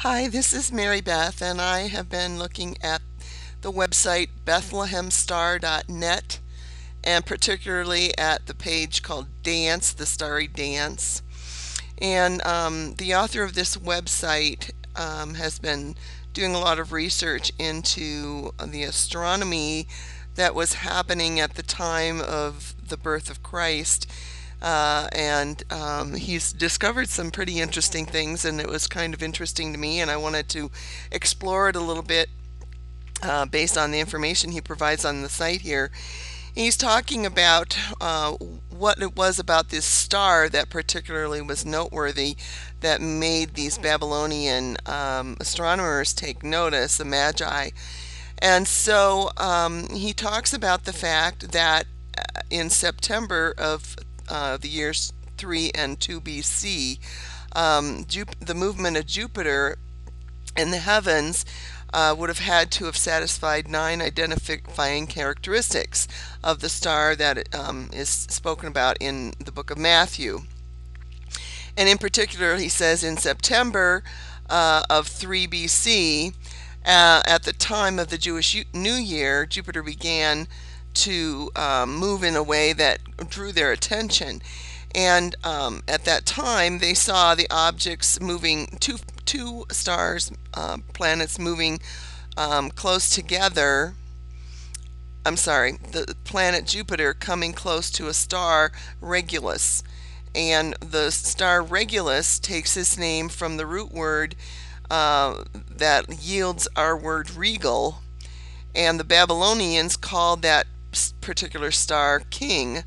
Hi, this is Mary Beth, and I have been looking at the website bethlehemstar.net, and particularly at the page called Dance, the Starry Dance. And the author of this website has been doing a lot of research into the astronomy that was happening at the time of the birth of Christ. And he's discovered some pretty interesting things, and it was kind of interesting to me, and I wanted to explore it a little bit based on the information he provides on the site here. He's talking about what it was about this star that particularly was noteworthy that made these Babylonian astronomers take notice, the Magi. And so he talks about the fact that in September of the years 3 and 2 BC, the movement of Jupiter in the heavens would have had to have satisfied 9 identifying characteristics of the star that is spoken about in the book of Matthew. And in particular, he says in September of 3 BC, at the time of the Jewish New Year, Jupiter began to move in a way that drew their attention. And at that time, they saw the objects moving, two stars, planets moving close together. I'm sorry, the planet Jupiter coming close to a star Regulus. And the star Regulus takes its name from the root word that yields our word regal. And the Babylonians called that particular star king.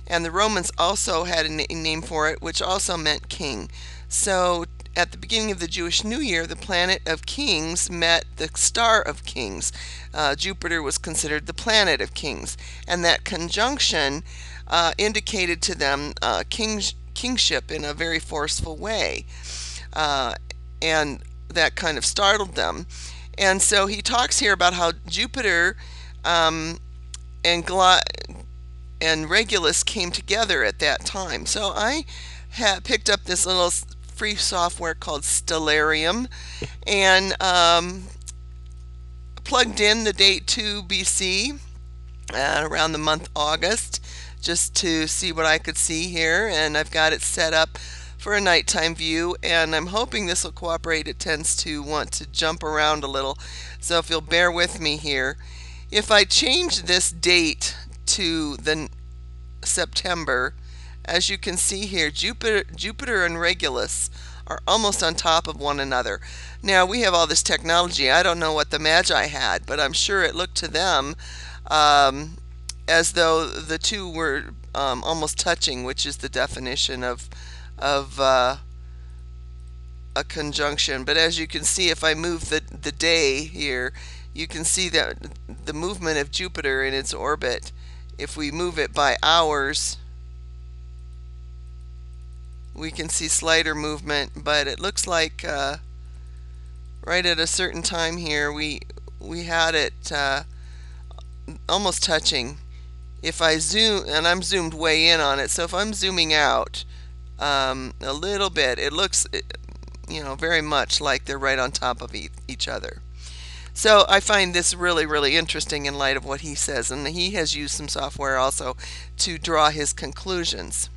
And the Romans also had a name for it, which also meant king. So at the beginning of the Jewish New Year, the planet of kings met the star of kings. Jupiter was considered the planet of kings. And that conjunction indicated to them kingship in a very forceful way. And that kind of startled them. And so he talks here about how Jupiter and Regulus came together at that time. So I had picked up this little free software called Stellarium and plugged in the date 2 BC around the month August just to see what I could see here, and I've got it set up for a nighttime view, and I'm hoping this will cooperate. It tends to want to jump around a little, so if you'll bear with me here. If I change this date to the September, as you can see here, Jupiter and Regulus are almost on top of one another. Now we have all this technology. I don't know what the Magi had, but I'm sure it looked to them as though the two were almost touching, which is the definition of a conjunction. But as you can see, if I move the day here, you can see that the movement of Jupiter in its orbit, if we move it by hours, we can see slighter movement, but it looks like right at a certain time here we had it almost touching. If I zoom, and I'm zoomed way in on it, so if I'm zooming out a little bit, it looks very much like they're right on top of each other. So I find this really interesting in light of what he says, and he has used some software also to draw his conclusions.